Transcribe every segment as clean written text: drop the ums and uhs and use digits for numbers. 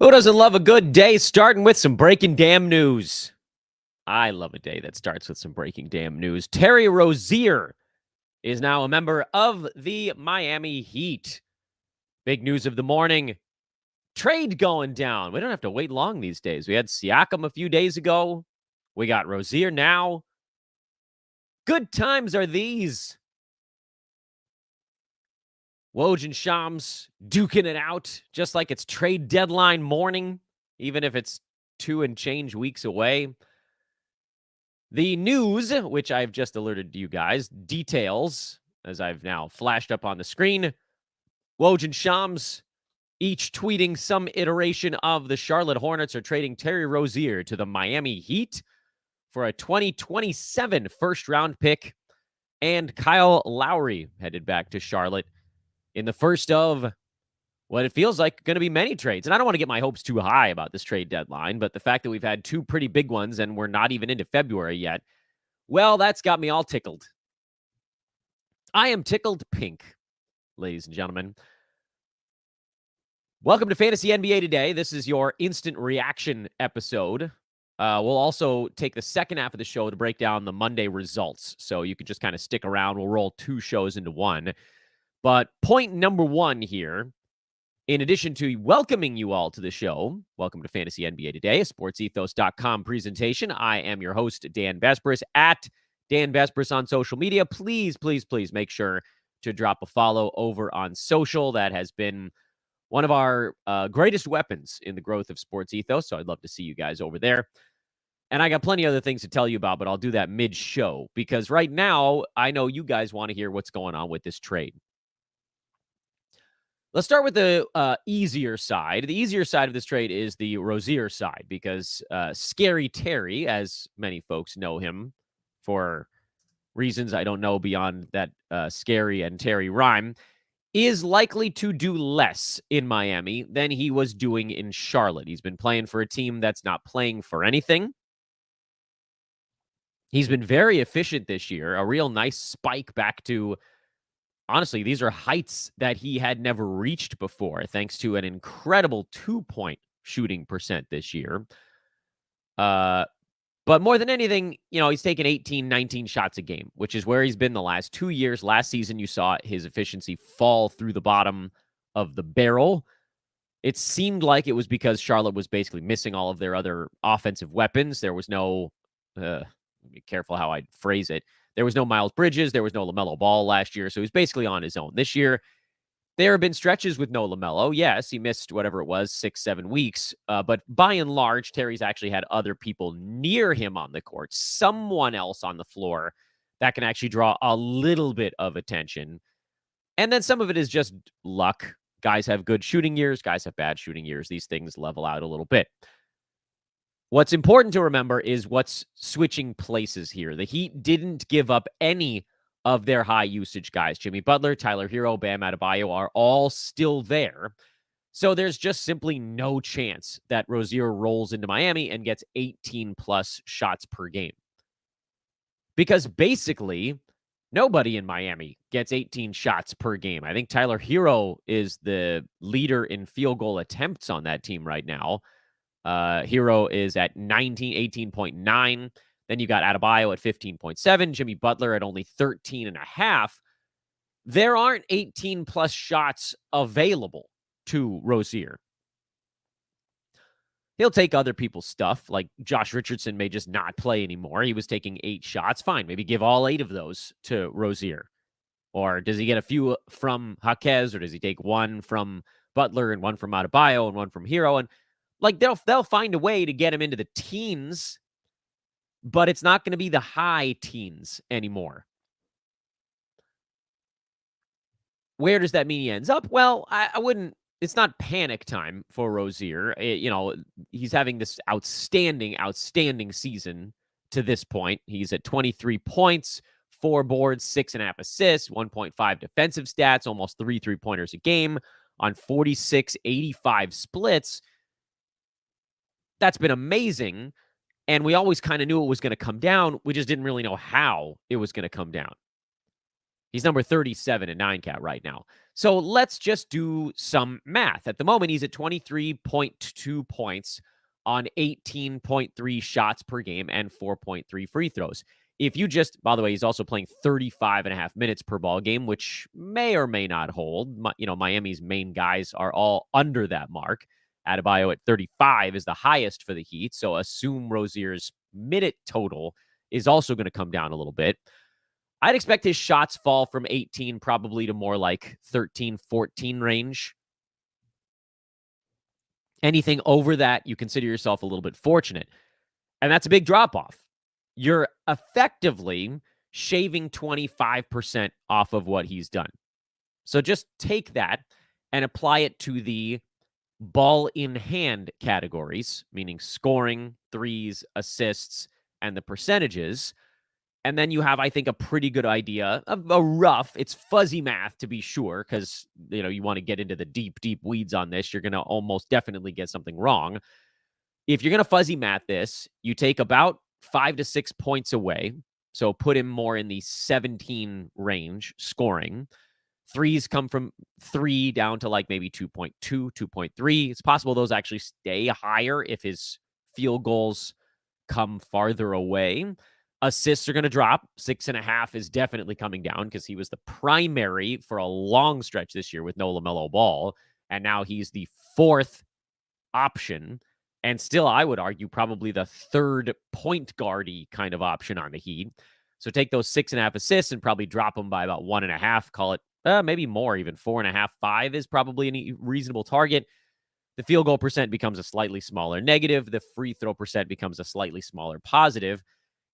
Who doesn't love a good day starting with some breaking damn news? I love a day that starts with some breaking damn news. Terry Rozier is now a member of the Miami Heat. Big news of the morning. Trade going down. We don't have to wait long these days. We had Siakam a few days ago. We got Rozier now. Good times are these. Woj and Shams duking it out just like it's trade deadline morning, even if it's 2 and change weeks away. The news, which I've just alerted you guys, details, as I've now flashed up on the screen. Woj and Shams each tweeting some iteration of the Charlotte Hornets are trading Terry Rozier to the Miami Heat for a 2027 first-round pick, and Kyle Lowry headed back to Charlotte in the first of what it feels like going to be many trades. And I don't want to get my hopes too high about this trade deadline, but the fact that we've had two pretty big ones and we're not even into February yet, well, that's got me all tickled. I am tickled pink, ladies and gentlemen. Welcome to Fantasy NBA Today. This is your instant reaction episode. We'll also take the second half of the show to break down the Monday results. So you can just kind of stick around. We'll roll two shows into one. But point number one here, in addition to welcoming you all to the show, welcome to Fantasy NBA Today, a sportsethos.com presentation. I am your host, Dan Vespris, at Dan Vespris on social media. Please, please, please make sure to drop a follow over on social. That has been one of our greatest weapons in the growth of Sports Ethos, so I'd love to see you guys over there. And I got plenty of other things to tell you about, but I'll do that mid-show, because right now, I know you guys want to hear what's going on with this trade. Let's start with the easier side. The easier side of this trade is the Rozier side, because Scary Terry, as many folks know him for reasons I don't know beyond that Scary and Terry rhyme, is likely to do less in Miami than he was doing in Charlotte. He's been playing for a team that's not playing for anything. He's been very efficient this year, a real nice spike back to, honestly, these are heights that he had never reached before, thanks to an incredible 2-point shooting percent this year. But more than anything, he's taken 18, 19 shots a game, which is where he's been the last 2 years. Last season, you saw his efficiency fall through the bottom of the barrel. It seemed like it was because Charlotte was basically missing all of their other offensive weapons. There was no, be careful how I phrase it. There was no Miles Bridges. There was no LaMelo Ball last year. So he's basically on his own. This year, there have been stretches with no LaMelo. Yes, he missed whatever it was, 6-7 weeks. But by and large, Terry's actually had other people near him on the court, someone else on the floor that can actually draw a little bit of attention. And then some of it is just luck. Guys have good shooting years. Guys have bad shooting years. These things level out a little bit. What's important to remember is what's switching places here. The Heat didn't give up any of their high usage guys. Jimmy Butler, Tyler Hero, Bam Adebayo are all still there. So there's just simply no chance that Rozier rolls into Miami and gets 18 plus shots per game. Because basically, nobody in Miami gets 18 shots per game. I think Tyler Hero is the leader in field goal attempts on that team right now. Hero is at 18.9. Then you got Adebayo at 15.7, Jimmy Butler at only 13.5. There aren't 18 plus shots available to Rozier. He'll take other people's stuff, like Josh Richardson may just not play anymore. He was taking 8 shots. Fine, maybe give all 8 of those to Rozier. Or does he get a few from Jaquez, or does he take one from Butler and one from Adebayo and one from Hero? And like they'll find a way to get him into the teens, but it's not going to be the high teens anymore. Where does that mean he ends up? Well, I wouldn't. It's not panic time for Rozier. He's having this outstanding season to this point. He's at 23 points, 4 boards, 6.5 assists, 1.5 defensive stats, almost 3 3-pointers a game on 46-85 splits. That's been amazing. And we always kind of knew it was going to come down. We just didn't really know how it was going to come down. He's number 37 in 9 cat right now. So let's just do some math. At the moment, he's at 23.2 points on 18.3 shots per game and 4.3 free throws. If you just, by the way, he's also playing 35 and a half minutes per ball game, which may or may not hold. Miami's main guys are all under that mark. Adebayo at 35 is the highest for the Heat. So assume Rozier's minute total is also going to come down a little bit. I'd expect his shots fall from 18 probably to more like 13, 14 range. Anything over that, you consider yourself a little bit fortunate. And that's a big drop off. You're effectively shaving 25% off of what he's done. So just take that and apply it to the ball in hand categories, meaning scoring, threes, assists, and the percentages. And then you have, I think, a pretty good idea of a rough, it's fuzzy math to be sure, because, you want to get into the deep, deep weeds on this. You're going to almost definitely get something wrong. If you're going to fuzzy math this, you take about 5 to 6 points away. So put him more in the 17 range scoring. Threes come from 3 down to like maybe 2.2, 2.3. It's possible those actually stay higher if his field goals come farther away. Assists are going to drop. 6.5 is definitely coming down because he was the primary for a long stretch this year with no LaMelo Ball. And now he's the fourth option. And still, I would argue, probably the third point guardy kind of option on the Heat. So take those 6.5 assists and probably drop them by about 1.5. Call it maybe more, even 4.5, 5 is probably a reasonable target. The field goal percent becomes a slightly smaller negative. The free throw percent becomes a slightly smaller positive.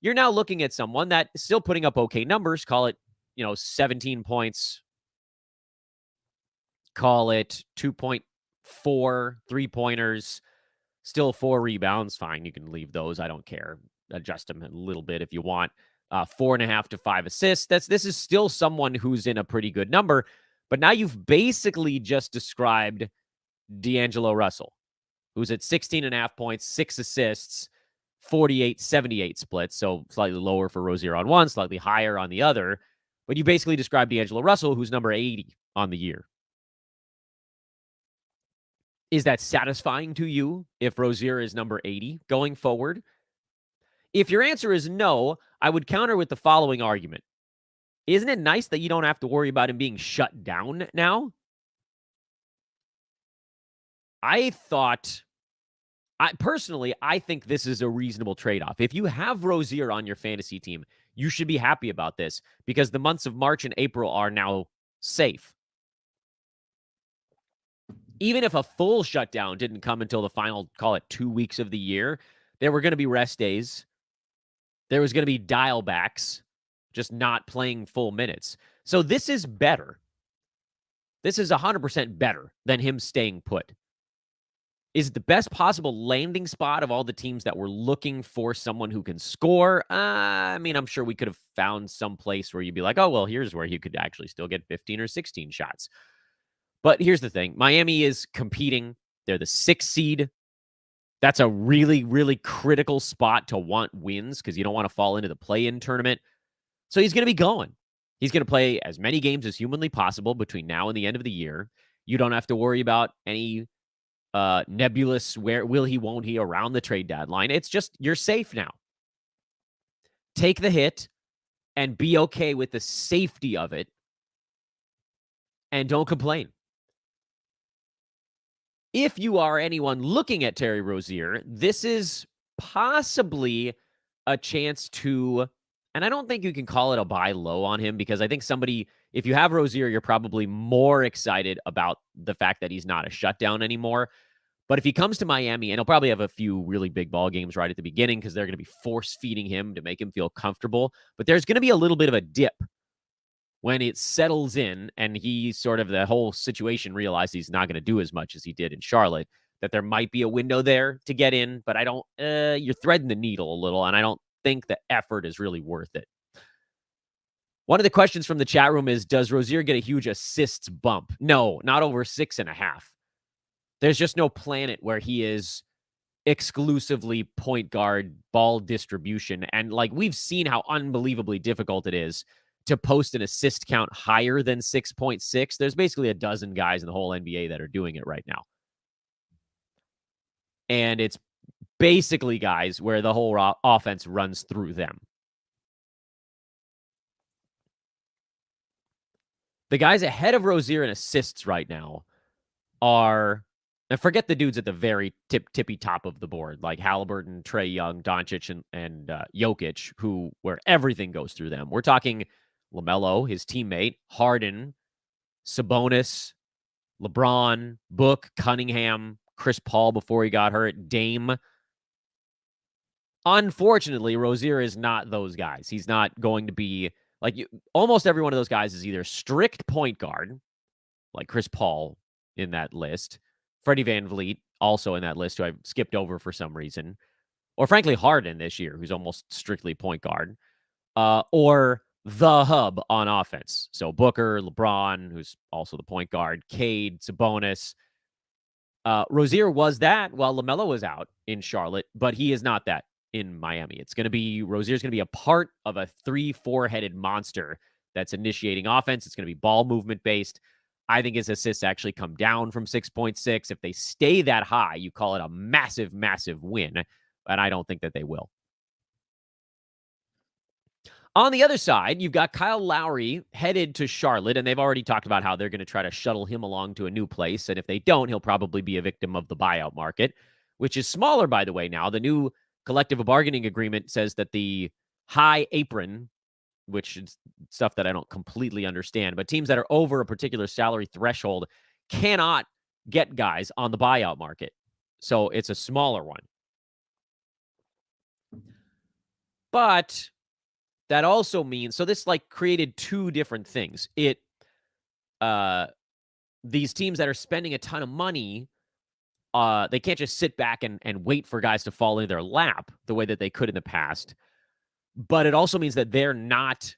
You're now looking at someone that is still putting up okay numbers. Call it, 17 points. Call it 2.4 three-pointers. Still 4 rebounds. Fine, you can leave those. I don't care. Adjust them a little bit if you want. 4.5 to 5 assists. This is still someone who's in a pretty good number. But now you've basically just described D'Angelo Russell, who's at 16.5 points, 6 assists, 48-78 split. So slightly lower for Rozier on one, slightly higher on the other. But you basically described D'Angelo Russell, who's number 80 on the year. Is that satisfying to you if Rozier is number 80 going forward? If your answer is no, I would counter with the following argument. Isn't it nice that you don't have to worry about him being shut down now? I think this is a reasonable trade-off. If you have Rozier on your fantasy team, you should be happy about this because the months of March and April are now safe. Even if a full shutdown didn't come until the final, call it 2 weeks of the year, there were going to be rest days. There was going to be dial backs, just not playing full minutes. So this is better. This is 100% better than him staying put. Is it the best possible landing spot of all the teams that were looking for someone who can score? I'm sure we could have found some place where you'd be like, oh, well, here's where you could actually still get 15 or 16 shots. But here's the thing. Miami is competing. They're the 6th seed. That's a really, really critical spot to want wins because you don't want to fall into the play-in tournament. So he's going to be going. He's going to play as many games as humanly possible between now and the end of the year. You don't have to worry about any nebulous where will he, won't he around the trade deadline. It's just you're safe now. Take the hit and be okay with the safety of it and don't complain. If you are anyone looking at Terry Rozier, this is possibly a chance to, and I don't think you can call it a buy low on him because I think if you have Rozier, you're probably more excited about the fact that he's not a shutdown anymore. But if he comes to Miami, and he'll probably have a few really big ball games right at the beginning because they're going to be force feeding him to make him feel comfortable. But there's going to be a little bit of a dip when it settles in and he the whole situation realized he's not going to do as much as he did in Charlotte, that there might be a window there to get in, but you're threading the needle a little, and I don't think the effort is really worth it. One of the questions from the chat room is, does Rozier get a huge assists bump? No, not over 6.5. There's just no planet where he is exclusively point guard, ball distribution. And we've seen how unbelievably difficult it is to post an assist count higher than 6.6. There's basically a dozen guys in the whole NBA that are doing it right now. And it's basically guys where the whole offense runs through them. The guys ahead of Rozier in assists right now are, and forget the dudes at the very tippy top of the board, like Halliburton, Trae Young, Doncic, and Jokic, where everything goes through them. We're talking LaMelo, his teammate, Harden, Sabonis, LeBron, Book, Cunningham, Chris Paul before he got hurt, Dame. Unfortunately, Rozier is not those guys. He's not going to be almost every one of those guys is either strict point guard, like Chris Paul in that list, Freddie VanVleet also in that list, who I skipped over for some reason, or frankly Harden this year, who's almost strictly point guard, or the hub on offense. So Booker, LeBron, who's also the point guard, Cade, Sabonis. Rozier was that while LaMelo was out in Charlotte, but he is not that in Miami. Rozier's going to be a part of a 3-4-headed monster that's initiating offense. It's going to be ball movement based. I think his assists actually come down from 6.6. If they stay that high, you call it a massive, massive win. And I don't think that they will. On the other side, you've got Kyle Lowry headed to Charlotte, and they've already talked about how they're going to try to shuttle him along to a new place. And if they don't, he'll probably be a victim of the buyout market, which is smaller, by the way, now. The new collective bargaining agreement says that the high apron, which is stuff that I don't completely understand, but teams that are over a particular salary threshold cannot get guys on the buyout market. So it's a smaller one. But that also means, so this created two different things. These teams that are spending a ton of money, they can't just sit back and wait for guys to fall in their lap the way that they could in the past. But it also means that they're not,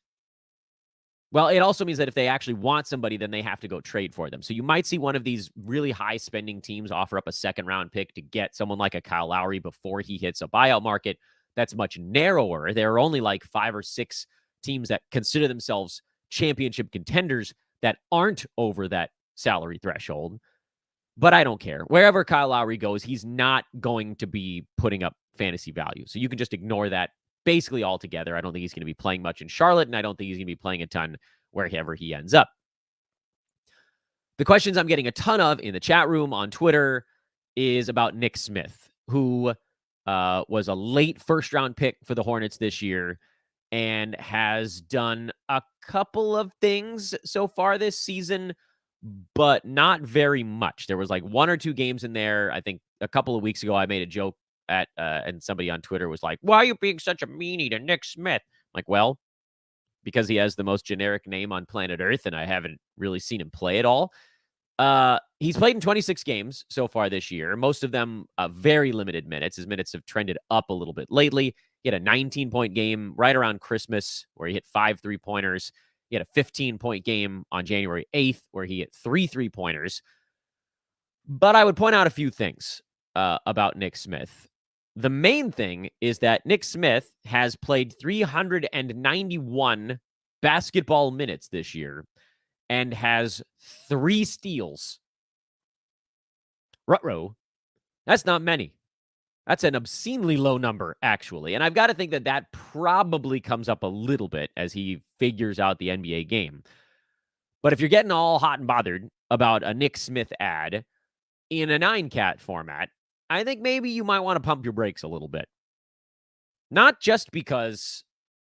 well, it also means that if they actually want somebody, then they have to go trade for them. So you might see one of these really high spending teams offer up a second round pick to get someone like a Kyle Lowry before he hits a buyout market that's much narrower. There are only 5 or 6 teams that consider themselves championship contenders that aren't over that salary threshold. But I don't care. Wherever Kyle Lowry goes, he's not going to be putting up fantasy value. So you can just ignore that basically altogether. I don't think he's going to be playing much in Charlotte, and I don't think he's going to be playing a ton wherever he ends up. The questions I'm getting a ton of in the chat room on Twitter is about Nick Smith, who was a late first-round pick for the Hornets this year and has done a couple of things so far this season, but not very much. There was 1 or 2 games in there. I think a couple of weeks ago, I made a joke and somebody on Twitter was like, "Why are you being such a meanie to Nick Smith?" I'm like, well, because he has the most generic name on planet Earth, and I haven't really seen him play at all. He's played in 26 games so far this year, most of them very limited minutes. His minutes have trended up a little bit lately. He had a 19-point game right around Christmas where he hit 5 3-pointers. He had a 15-point game on January 8th where he hit 3 3-pointers. But I would point out a few things about Nick Smith. The main thing is that Nick Smith has played 391 basketball minutes this year and has 3 steals. Ruh-roh. That's not many. That's an obscenely low number, actually. And I've got to think that that probably comes up a little bit as he figures out the NBA game. But if you're getting all hot and bothered about a Nick Smith ad in a 9-cat format, I think maybe you might want to pump your brakes a little bit. Not just because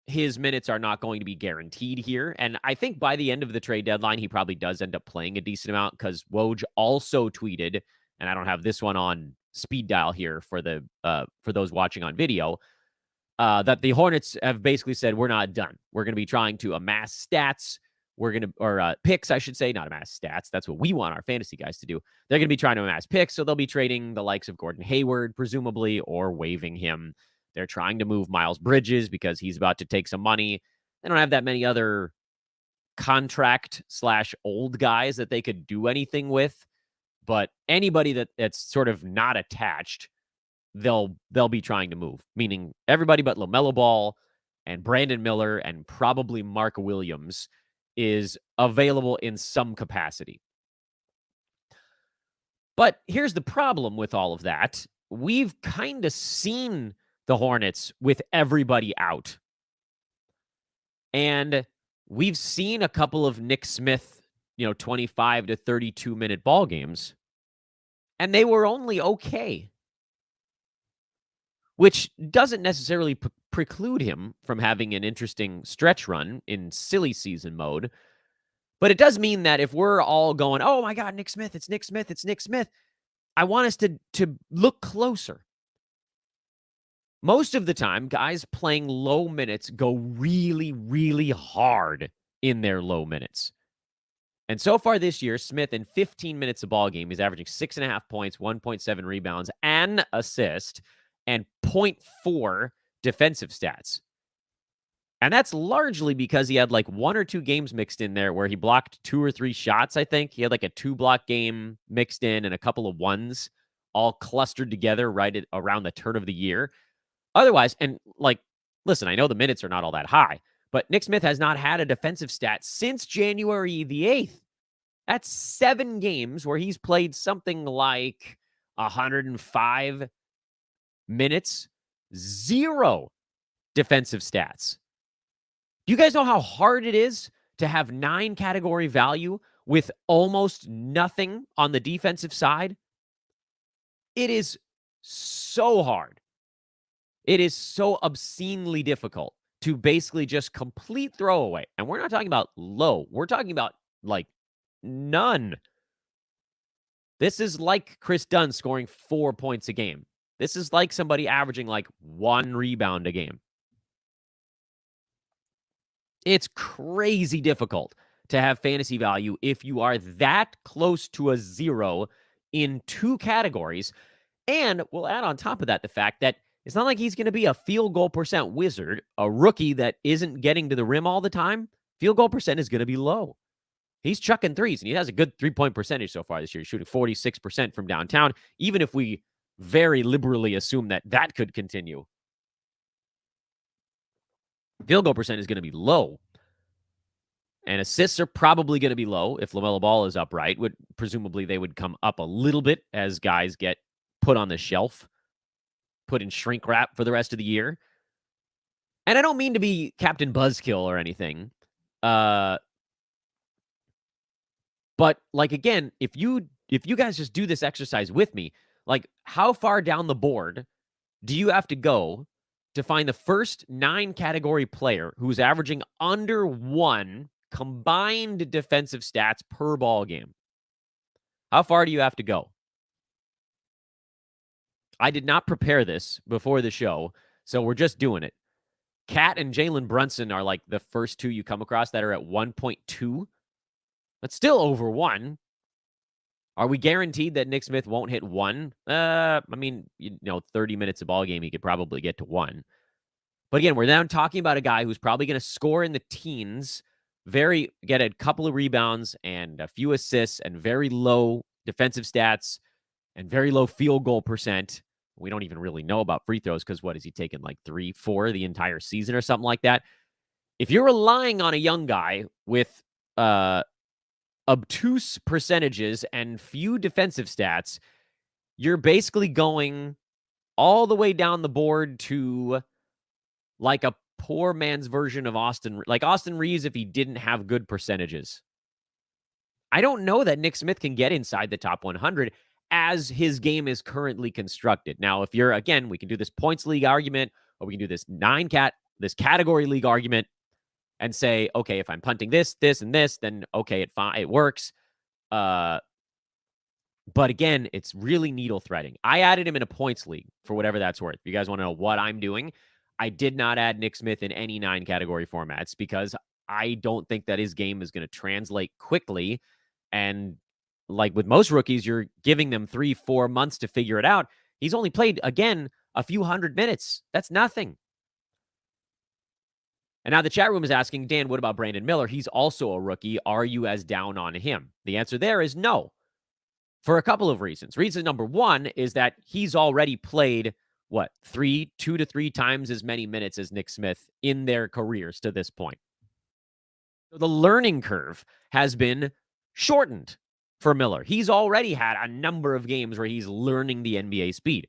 his minutes are not going to be guaranteed here. And I think by the end of the trade deadline, he probably does end up playing a decent amount because Woj also tweeted, and I don't have this one on speed dial here for those watching on video, that the Hornets have basically said, we're not done. We're going to be trying to amass stats. Or picks, I should say, not amass stats. That's what we want our fantasy guys to do. They're going to be trying to amass picks, so they'll be trading the likes of Gordon Hayward, presumably, or waiving him. They're trying to move Miles Bridges because he's about to take some money. They don't have that many other contract/old guys that they could do anything with. But anybody that's sort of not attached, they'll be trying to move. Meaning everybody but LaMelo Ball and Brandon Miller and probably Mark Williams is available in some capacity. But here's the problem with all of that. We've kind of seen the Hornets with everybody out. And we've seen a couple of Nick Smith, 25 to 32 minute ball games, and they were only okay, which doesn't necessarily preclude him from having an interesting stretch run in silly season mode. But it does mean that if we're all going, oh my God, Nick Smith, it's Nick Smith, it's Nick Smith, I want us to look closer. Most of the time, guys playing low minutes go really, really hard in their low minutes. And so far this year, Smith, in 15 minutes of ball game, is averaging 6.5 points, 1.7 rebounds, an assist, and 0.4 defensive stats. And that's largely because he had like 1 or 2 games mixed in there where he blocked 2 or 3 shots, I think. He had like a 2-block game mixed in and a couple of ones all clustered together right around the turn of the year. Otherwise, and like, listen, I know the minutes are not all that high, but Nick Smith has not had a defensive stat since January the 8th. That's 7 games where he's played something like 105 minutes, 0 defensive stats. Do you guys know how hard it is to have 9 category value with almost nothing on the defensive side? It is so hard. It is so obscenely difficult to basically just complete throwaway. And we're not talking about low. We're talking about like none. This is like Chris Dunn scoring 4 points a game. This is like somebody averaging like 1 rebound a game. It's crazy difficult to have fantasy value if you are that close to a 0 in 2 categories. And we'll add on top of that the fact that it's not like he's going to be a field goal percent wizard, a rookie that isn't getting to the rim all the time. Field goal percent is going to be low. He's chucking threes, and he has a good 3-point percentage so far this year. He's shooting 46% from downtown, even if we very liberally assume that that could continue. Field goal percent is going to be low. And assists are probably going to be low if LaMelo Ball is upright. Presumably they would come up a little bit as guys get put on the shelf, put in shrink wrap for the rest of the year. And I don't mean to be Captain Buzzkill or anything. But like, again, if you guys just do this exercise with me, like, how far down the board do you have to go to find the first 9 category player who's averaging under 1 combined defensive stats per ball game? How far do you have to go? I did not prepare this before the show, so we're just doing it. Cat and Jalen Brunson are like the first 2 you come across that are at 1.2. That's still over 1. Are we guaranteed that Nick Smith won't hit 1? I mean, 30 minutes of ball game, he could probably get to 1. But again, we're now talking about a guy who's probably going to score in the teens, get a couple of rebounds and a few assists and very low defensive stats and very low field goal percent. We don't even really know about free throws because what is he taking, like 3, 4 the entire season or something like that? If you're relying on a young guy with obtuse percentages and few defensive stats, you're basically going all the way down the board to like a poor man's version of Austin Reeves if he didn't have good percentages. I don't know that Nick Smith can get inside the top 100 as his game is currently constructed. Now, if you're, again, we can do this points league argument, or we can do this this category league argument and say, okay, if I'm punting this, and this, then okay, it works. But again, it's really needle threading. I added him in a points league for whatever that's worth. If you guys want to know what I'm doing, I did not add Nick Smith in any 9 category formats because I don't think that his game is going to translate quickly. And like with most rookies, you're giving them 3-4 months to figure it out. He's only played, again, a few hundred minutes. That's nothing. And now the chat room is asking, Dan, what about Brandon Miller? He's also a rookie. Are you as down on him? The answer there is no, for a couple of reasons. Reason number 1 is that he's already played two to three times as many minutes as Nick Smith in their careers to this point. So the learning curve has been shortened for Miller. He's already had a number of games where he's learning the NBA speed.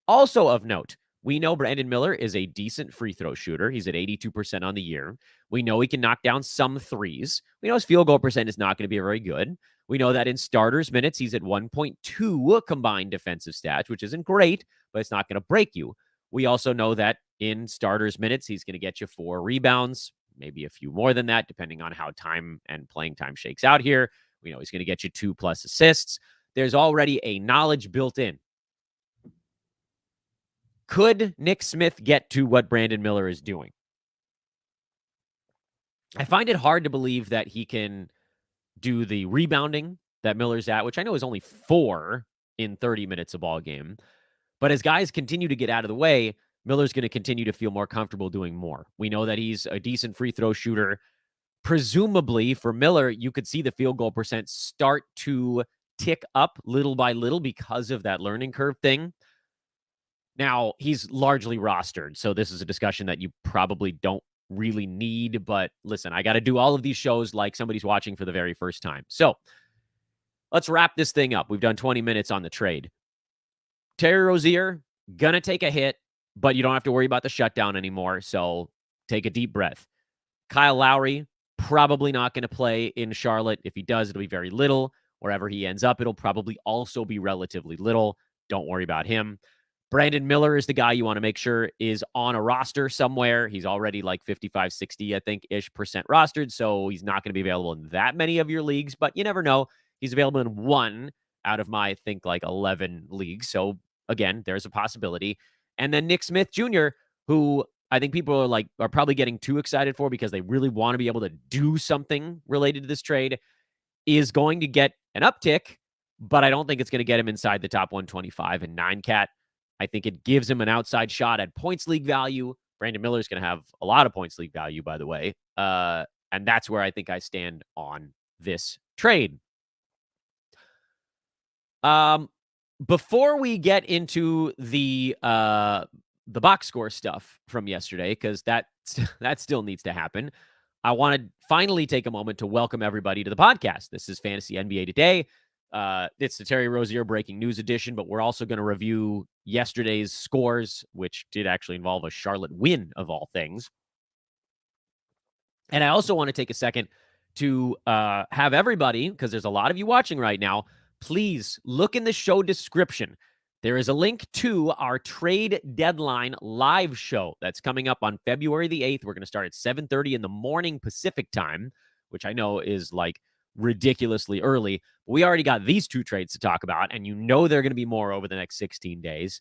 Also of note, we know Brandon Miller is a decent free throw shooter. He's at 82% on the year. We know he can knock down some threes. We know his field goal percent is not going to be very good. We know that in starters minutes, he's at 1.2 combined defensive stats, which isn't great, but it's not going to break you. We also know that in starters minutes, he's going to get you 4 rebounds, maybe a few more than that, depending on how time and playing time shakes out here. We know he's going to get you 2+ assists. There's already a knowledge built in. Could Nick Smith get to what Brandon Miller is doing? I find it hard to believe that he can do the rebounding that Miller's at, which I know is only 4 in 30 minutes a ball game. But as guys continue to get out of the way, Miller's going to continue to feel more comfortable doing more. We know that he's a decent free throw shooter. Presumably for Miller, you could see the field goal percent start to tick up little by little because of that learning curve thing. Now, he's largely rostered, so this is a discussion that you probably don't really need. But listen, I got to do all of these shows like somebody's watching for the very first time. So let's wrap this thing up. We've done 20 minutes on the trade. Terry Rozier, gonna take a hit, but you don't have to worry about the shutdown anymore, so take a deep breath. Kyle Lowry, probably not going to play in Charlotte. If he does, it'll be very little. Wherever he ends up, it'll probably also be relatively little. Don't worry about him. Brandon Miller is the guy you want to make sure is on a roster somewhere. He's already like 55, 60, I think, ish percent rostered, so he's not going to be available in that many of your leagues, but you never know. He's available in 1 out of my, I think, like 11 leagues. So again, there's a possibility. And then Nick Smith Jr., who I think people are probably getting too excited for because they really want to be able to do something related to this trade, is going to get an uptick, but I don't think it's going to get him inside the top 125 and 9-cat. I think it gives him an outside shot at points league value. Brandon Miller is going to have a lot of points league value, by the way. And that's where I think I stand on this trade. Before we get into the box score stuff from yesterday, because that still needs to happen, I want to finally take a moment to welcome everybody to the podcast. This is Fantasy NBA Today. It's the Terry Rozier breaking news edition, but we're also going to review yesterday's scores, which did actually involve a Charlotte win of all things. And I also want to take a second to have everybody, because there's a lot of you watching right now, please look in the show description. There is a link to our trade deadline live show that's coming up on February the 8th. We're going to start at 7:30 in the morning Pacific time, which I know is like ridiculously early. We already got these 2 trades to talk about, and you know there are going to be more over the next 16 days.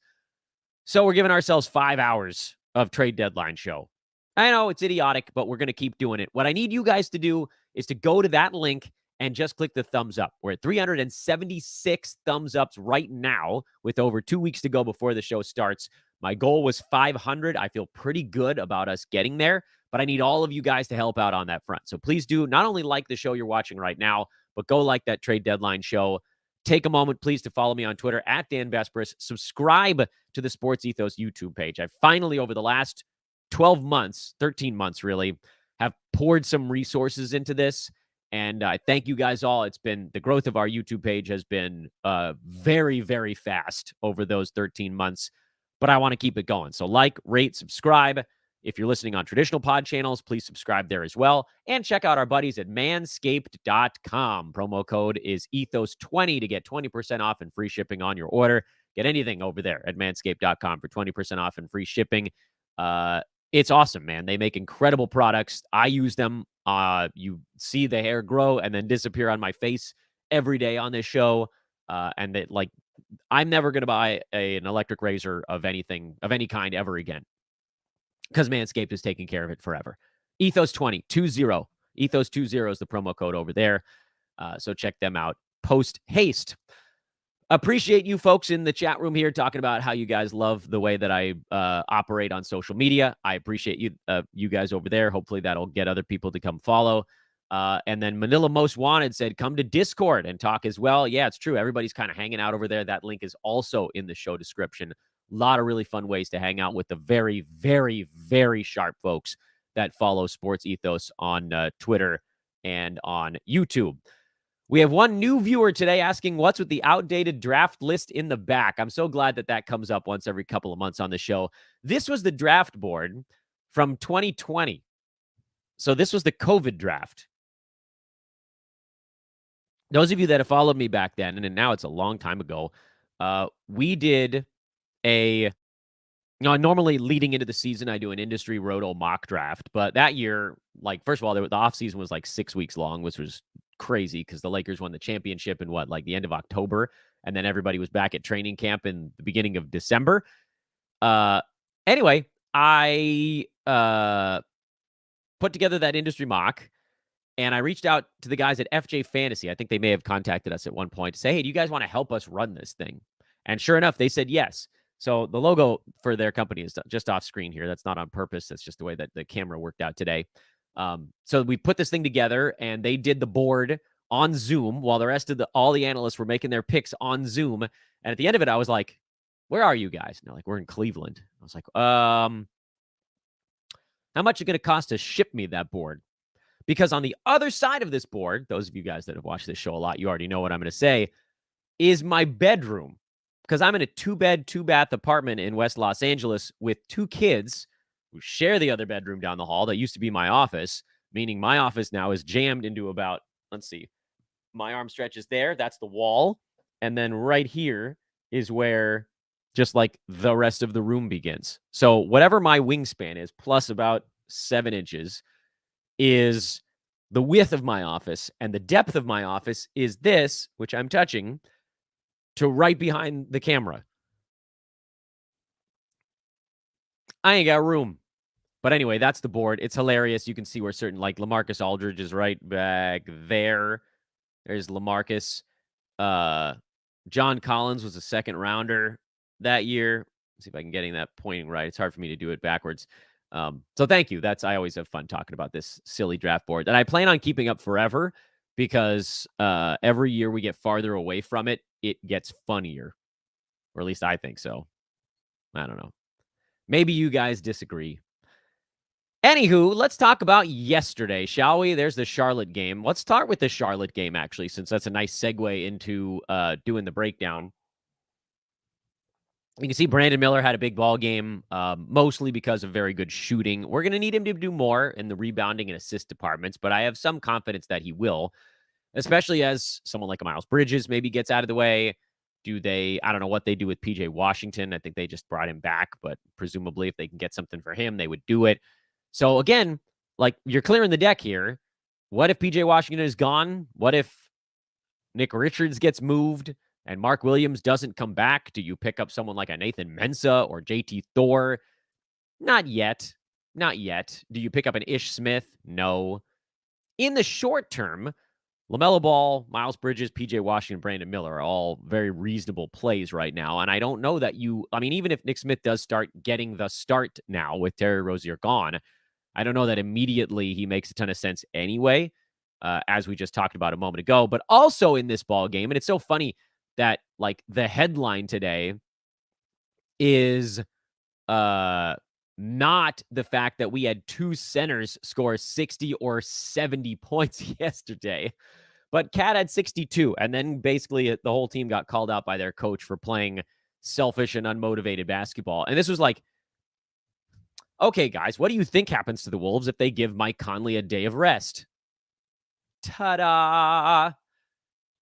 So we're giving ourselves 5 hours of trade deadline show. I know it's idiotic, but we're going to keep doing it. What I need you guys to do is to go to that link and just click the thumbs up. We're at 376 thumbs ups right now with over 2 weeks to go before the show starts. My goal was 500. I feel pretty good about us getting there, but I need all of you guys to help out on that front. So please do not only like the show you're watching right now, but go like that trade deadline show. Take a moment, please, to follow me on Twitter at Dan Besbris. Subscribe to the Sports Ethos YouTube page. I finally, over the last 12 months, 13 months really, have poured some resources into this. And I thank you guys all. It's been, the growth of our YouTube page has been very, very fast over those 13 months. But I want to keep it going. So like, rate, subscribe. If you're listening on traditional pod channels, please subscribe there as well. And check out our buddies at manscaped.com. Promo code is ethos20 to get 20% off and free shipping on your order. Get anything over there at manscaped.com for 20% off and free shipping. It's awesome, man. They make incredible products. I use them. You see the hair grow and then disappear on my face every day on this show. And that, like, I'm never going to buy an electric razor of anything, of any kind ever again, because Manscaped is taking care of it forever. Ethos20, 20. Ethos20 is the promo code over there. So check them out post haste. Appreciate you folks in the chat room here talking about how you guys love the way that I operate on social media. I appreciate you guys over there. Hopefully that'll get other people to come follow. And then Manila Most Wanted said, come to Discord and talk as well. Yeah, it's true. Everybody's kind of hanging out over there. That link is also in the show description. lot of really fun ways to hang out with the very, very, very sharp folks that follow Sports Ethos on Twitter and on YouTube. We have one new viewer today asking what's with the outdated draft list in the back. I'm so glad that that comes up once every couple of months on the show. This was the draft board from 2020. So this was the COVID draft. Those of you that have followed me back then, and now it's a long time ago, we did normally leading into the season, I do an industry roto mock draft. But that year, like, first of all, the offseason was like 6 weeks long, which was crazy because the Lakers won the championship in the end of October. And then everybody was back at training camp in the beginning of December. Anyway, I put together that industry mock. And I reached out to the guys at FJ Fantasy. I think they may have contacted us at one point to say, hey, do you guys want to help us run this thing? And sure enough, they said yes. So the logo for their company is just off screen here. That's not on purpose. That's just the way that the camera worked out today. So we put this thing together, and they did the board on Zoom while the rest of all the analysts were making their picks on Zoom. And at the end of it, I was like, where are you guys? And they're like, we're in Cleveland. I was like, how much is it going to cost to ship me that board? Because on the other side of this board, those of you guys that have watched this show a lot, you already know what I'm going to say, is my bedroom. Because I'm in a 2-bed, 2-bath apartment in West Los Angeles with 2 kids who share the other bedroom down the hall that used to be my office, meaning my office now is jammed into about, let's see, my arm stretches there. That's the wall. And then right here is where just like the rest of the room begins. So whatever my wingspan is, plus about 7 inches, is the width of my office, and the depth of my office is this, which I'm touching, to right behind the camera. I ain't got room. But anyway, that's the board. It's hilarious. You can see where certain, like LaMarcus Aldridge is right back there. There's LaMarcus. John Collins was a second rounder that year. Let's see if I can getting that pointing right. It's hard for me to do it backwards. So thank you. I always have fun talking about this silly draft board that I plan on keeping up forever because every year we get farther away from it, it gets funnier. Or at least I think so. I don't know. Maybe you guys disagree. Anywho, let's talk about yesterday, shall we? There's the Charlotte game. Let's start with the Charlotte game, actually, since that's a nice segue into doing the breakdown. You can see Brandon Miller had a big ball game, mostly because of very good shooting. We're going to need him to do more in the rebounding and assist departments, but I have some confidence that he will, especially as someone like a Miles Bridges maybe gets out of the way. I don't know what they do with PJ Washington. I think they just brought him back, but presumably if they can get something for him, they would do it. So again, like, you're clearing the deck here. What if PJ Washington is gone? What if Nick Richards gets moved and Mark Williams doesn't come back? Do you pick up someone like a Nathan Mensah or JT Thor? Not yet. Not yet. Do you pick up an Ish Smith? No. In the short term, LaMelo Ball, Miles Bridges, PJ Washington, Brandon Miller are all very reasonable plays right now. And I don't know that even if Nick Smith does start getting the start now with Terry Rozier gone, I don't know that immediately he makes a ton of sense anyway, as we just talked about a moment ago. But also in this ball game, and it's so funny that, like, the headline today is not the fact that we had 2 centers score 60 or 70 points yesterday, but Cat had 62. And then basically the whole team got called out by their coach for playing selfish and unmotivated basketball. And this was like, okay, guys, what do you think happens to the Wolves if they give Mike Conley a day of rest? Ta-da!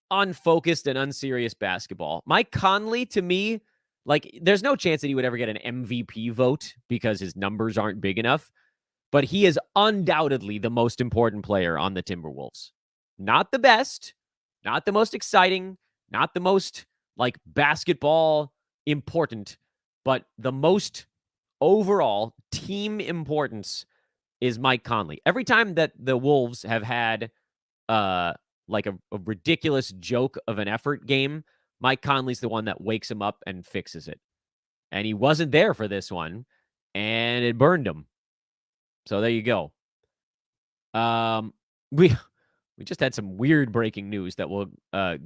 Unfocused and unserious basketball. Mike Conley, to me, like, there's no chance that he would ever get an MVP vote because his numbers aren't big enough, but he is undoubtedly the most important player on the Timberwolves. Not the best, not the most exciting, not the most, like, basketball important, but the most overall team importance is Mike Conley. Every time that the Wolves have had like a ridiculous joke of an effort game, Mike Conley's the one that wakes him up and fixes it. And he wasn't there for this one, and it burned him. So there you go. We just had some weird breaking news that we'll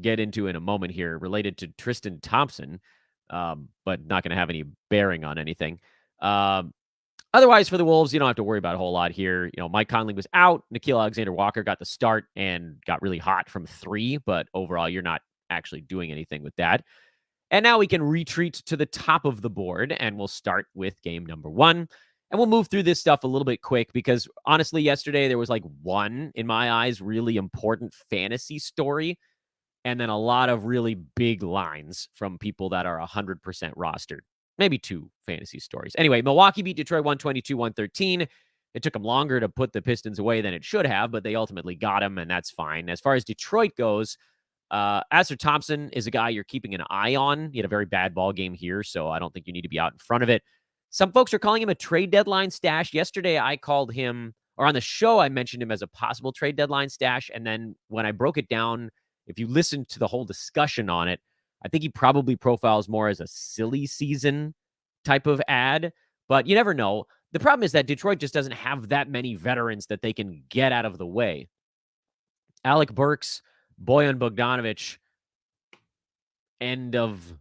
get into in a moment here related to Tristan Thompson. but not going to have any bearing on anything. Um, Otherwise, for the Wolves, you don't have to worry about a whole lot here. Mike Conley was out. Nickeil Alexander-Walker got the start and got really hot from 3, but overall, you're not actually doing anything with that. And now we can retreat to the top of the board, and we'll start with game number 1. And we'll move through this stuff a little bit quick because, honestly, yesterday there was like one, in my eyes, really important fantasy story, and then a lot of really big lines from people that are 100% rostered. Maybe 2 fantasy stories. Anyway, Milwaukee beat Detroit 122-113. It took them longer to put the Pistons away than it should have, but they ultimately got them, and that's fine. As far as Detroit goes, Asser Thompson is a guy you're keeping an eye on. He had a very bad ball game here, so I don't think you need to be out in front of it. Some folks are calling him a trade deadline stash. Yesterday, I called him, or on the show, I mentioned him as a possible trade deadline stash. And then when I broke it down, if you listen to the whole discussion on it, I think he probably profiles more as a silly season type of ad, but you never know. The problem is that Detroit just doesn't have that many veterans that they can get out of the way. Alec Burks, Bojan Bogdanovic, end of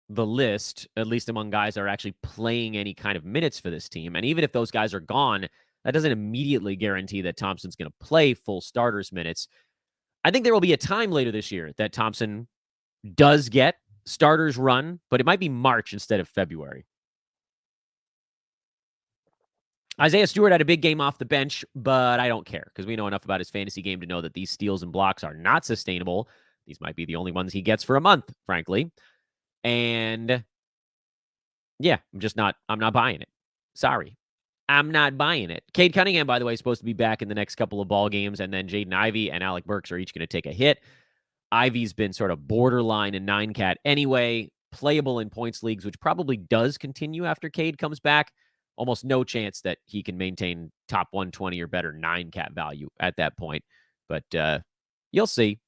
the list, at least among guys that are actually playing any kind of minutes for this team. And even if those guys are gone, that doesn't immediately guarantee that Thompson's going to play full starters minutes. I think there will be a time later this year that Thompson does get starters run, but it might be March instead of February. Isaiah Stewart had a big game off the bench, but I don't care because we know enough about his fantasy game to know that these steals and blocks are not sustainable. These might be the only ones he gets for a month, frankly. And yeah, I'm not buying it. Sorry. I'm not buying it. Cade Cunningham, by the way, is supposed to be back in the next couple of ball games, and then Jaden Ivey and Alec Burks are each going to take a hit. Ivey's been sort of borderline in 9-cat anyway, playable in points leagues, which probably does continue after Cade comes back. Almost no chance that he can maintain top 120 or better 9-cat value at that point. But you'll see.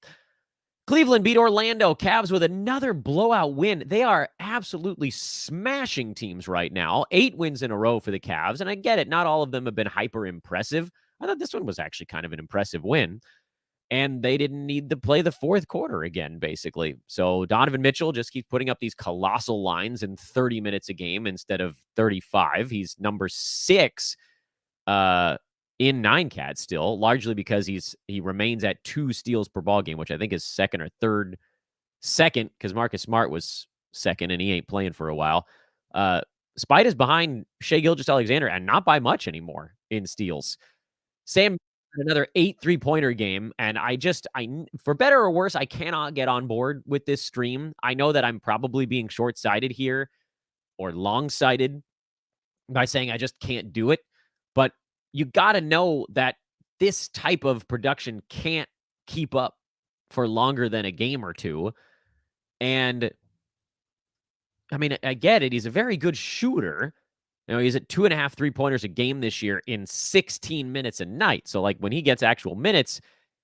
Cleveland beat Orlando. Cavs with another blowout win. They are absolutely smashing teams right now. 8 wins in a row for the Cavs. And I get it. Not all of them have been hyper impressive. I thought this one was actually kind of an impressive win. And they didn't need to play the fourth quarter again, basically. So Donovan Mitchell just keeps putting up these colossal lines in 30 minutes a game instead of 35. He's number 6 in 9-cat still, largely because he remains at 2 steals per ball game, which I think is second because Marcus Smart was second and he ain't playing for a while. Spide is behind Shai Gilgeous-Alexander and not by much anymore in steals. Sam another 8 3-pointer game, and I for better or worse, I cannot get on board with this stream. I know that I'm probably being short-sighted here or long-sighted by saying I just can't do it, but you got to know that this type of production can't keep up for longer than a game or two. And I mean, I get it. He's a very good shooter. He's at 2.5 3-pointers a game this year in 16 minutes a night. So, like, when he gets actual minutes,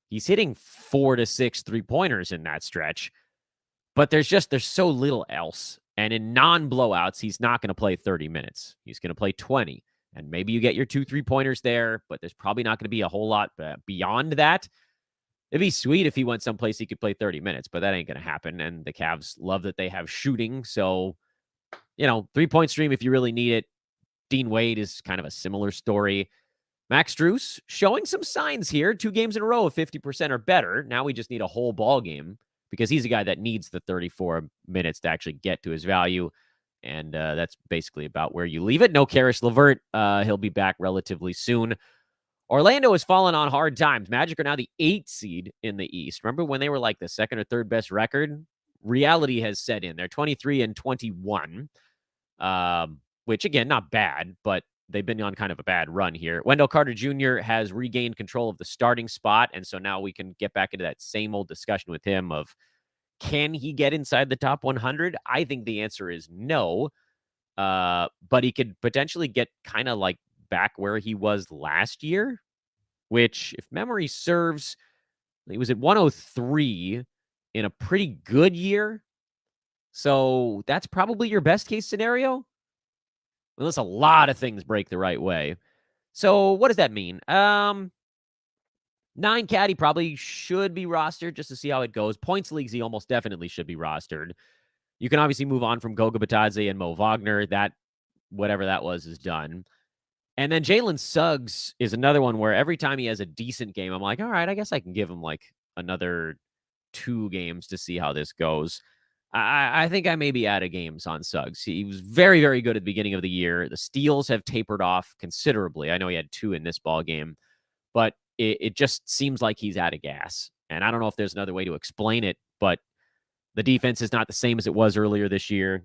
he's hitting 4 to 6 3-pointers in that stretch. But there's so little else. And in non-blowouts, he's not going to play 30 minutes. He's going to play 20. And maybe you get your 2 3-pointers there, but there's probably not going to be a whole lot beyond that. It'd be sweet if he went someplace he could play 30 minutes, but that ain't going to happen. And the Cavs love that they have shooting. So, 3-point stream if you really need it. Dean Wade is kind of a similar story. Max Strus showing some signs here. 2 games in a row of 50% or better. Now we just need a whole ball game because he's a guy that needs the 34 minutes to actually get to his value. And that's basically about where you leave it. No Karis LeVert. He'll be back relatively soon. Orlando has fallen on hard times. Magic are now the 8th seed in the East. Remember when they were like the second or third best record? Reality has set in. They're 23-21. Which, again, not bad, but they've been on kind of a bad run here. Wendell Carter Jr. has regained control of the starting spot, and so now we can get back into that same old discussion with him of, can he get inside the top 100? I think the answer is no, but he could potentially get kind of like back where he was last year, which, if memory serves, he was at 103 in a pretty good year. So that's probably your best case scenario. Unless a lot of things break the right way. So what does that mean? 9-cat, he probably should be rostered just to see how it goes. Points leagues, he almost definitely should be rostered. You can obviously move on from Goga Batadze and Mo Wagner. That, whatever that was, is done. And then Jalen Suggs is another one where every time he has a decent game, I'm like, all right, I guess I can give him like another 2 games to see how this goes. I think I may be out of games on Suggs. He was very, very good at the beginning of the year. The steals have tapered off considerably. I know he had 2 in this ball game, but it just seems like he's out of gas. And I don't know if there's another way to explain it, but the defense is not the same as it was earlier this year.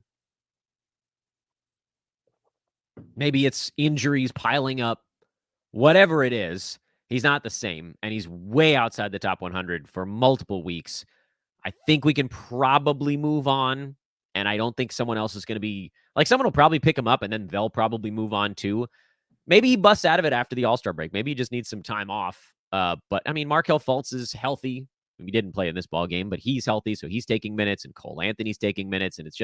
Maybe it's injuries piling up. Whatever it is, he's not the same, and he's way outside the top 100 for multiple weeks. I think we can probably move on, and I don't think someone else is going to be like someone will probably pick him up, and then they'll probably move on too. Maybe he busts out of it after the All-Star break. Maybe he just needs some time off. But I mean, Markelle Fultz is healthy. He didn't play in this ball game, but he's healthy, so he's taking minutes, and Cole Anthony's taking minutes, and it's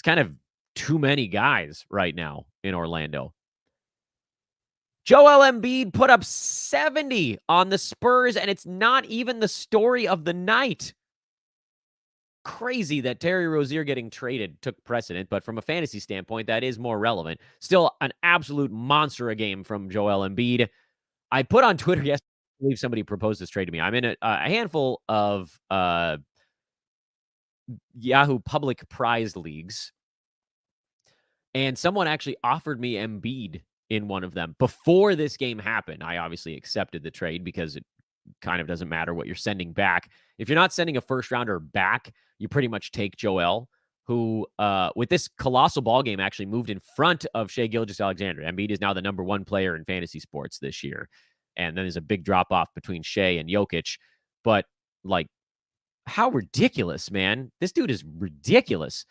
kind of too many guys right now in Orlando. Joel Embiid put up 70 on the Spurs, and it's not even the story of the night. Crazy that Terry Rozier getting traded took precedent, but from a fantasy standpoint, that is more relevant. Still an absolute monster a game from Joel Embiid. I put on Twitter yesterday, I believe somebody proposed this trade to me. I'm in a handful of Yahoo public prize leagues, and someone actually offered me Embiid in one of them before this game happened. I obviously accepted the trade because it kind of doesn't matter what you're sending back. If you're not sending a first rounder back, you pretty much take Joel, who with this colossal ball game actually moved in front of Shai Gilgeous-Alexander. Embiid is now the number 1 player in fantasy sports this year. And then there's a big drop off between Shai and Jokic. But like, how ridiculous, man. This dude is ridiculous.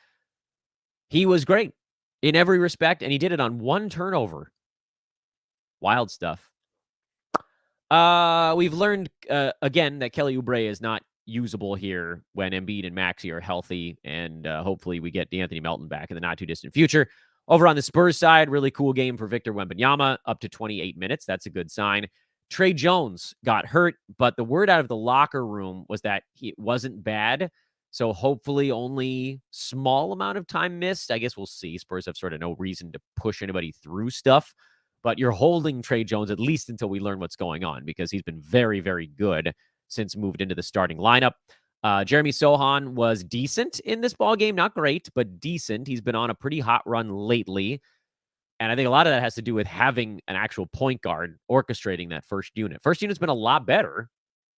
He was great in every respect, and he did it on 1 turnover. Wild stuff. We've learned again that Kelly Oubre is not usable here when Embiid and Maxey are healthy, and hopefully we get DeAnthony Melton back in the not too distant future. Over on the Spurs side, really cool game for Victor Wembanyama, up to 28 minutes. That's a good sign. Trey Jones got hurt, but the word out of the locker room was that it wasn't bad. So hopefully only small amount of time missed. I guess we'll see. Spurs have sort of no reason to push anybody through stuff. But you're holding Trey Jones at least until we learn what's going on, because he's been very, very good since moved into the starting lineup. Jeremy Sohan was decent in this ball game. Not great, but decent. He's been on a pretty hot run lately. And I think a lot of that has to do with having an actual point guard orchestrating that first unit. First unit's been a lot better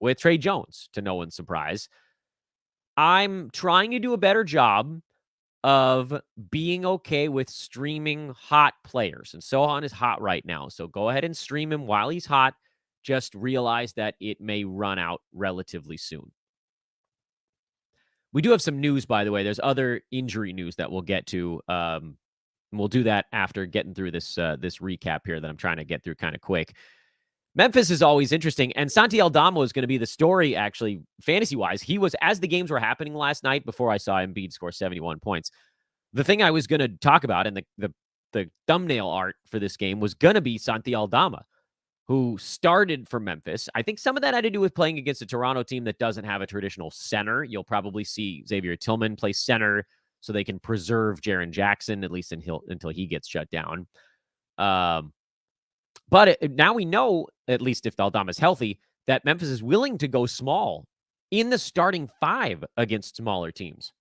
with Trey Jones, to no one's surprise. I'm trying to do a better job of being okay with streaming hot players. And Sohan is hot right now. So go ahead and stream him while he's hot. Just realize that it may run out relatively soon. We do have some news, by the way. There's other injury news that we'll get to. We'll do that after getting through this recap here that I'm trying to get through kind of quick. Memphis is always interesting, and Santi Aldama is going to be the story, actually, fantasy-wise. He was, as the games were happening last night, before I saw Embiid score 71 points, the thing I was going to talk about, and the thumbnail art for this game, was going to be Santi Aldama, who started for Memphis. I think some of that had to do with playing against a Toronto team that doesn't have a traditional center. You'll probably see Xavier Tillman play center so they can preserve Jaren Jackson, at least until he gets shut down. But now we know, at least if Aldama's healthy, that Memphis is willing to go small in the starting 5 against smaller teams.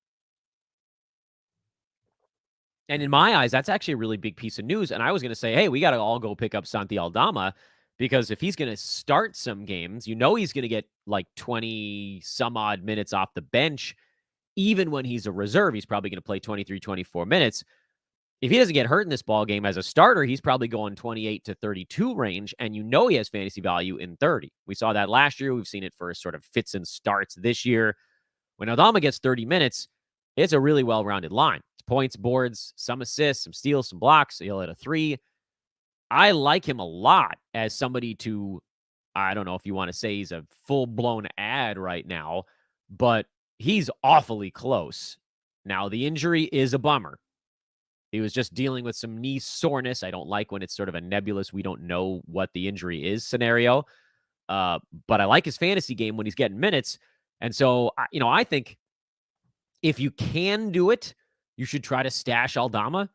And in my eyes, that's actually a really big piece of news. And I was going to say, hey, we got to all go pick up Santi Aldama, because if he's going to start some games, he's going to get like 20 some odd minutes off the bench. Even when he's a reserve, he's probably going to play 23, 24 minutes. If he doesn't get hurt in this ball game as a starter, he's probably going 28 to 32 range, and he has fantasy value in 30. We saw that last year. We've seen it for sort of fits and starts this year. When Aldama gets 30 minutes, it's a really well-rounded line. It's points, boards, some assists, some steals, some blocks. He'll hit a 3. I like him a lot as somebody to, I don't know if you want to say he's a full-blown ad right now, but he's awfully close. Now, the injury is a bummer. He was just dealing with some knee soreness. I don't like when it's sort of a nebulous, we don't know what the injury is scenario. But I like his fantasy game when he's getting minutes. And so, I think If you can do it, you should try to stash Aldama.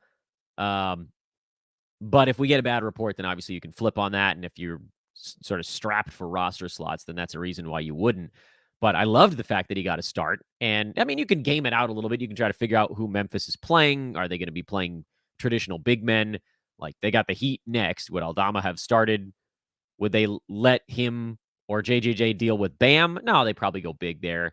But if we get a bad report, then obviously you can flip on that. And if you're sort of strapped for roster slots, then that's a reason why you wouldn't. But I loved the fact that he got a start. And I mean, you can game it out a little bit. You can try to figure out who Memphis is playing. Are they going to be playing traditional big men? Like they got the Heat next. Would Aldama have started? Would they let him or JJJ deal with Bam? No, they probably go big there.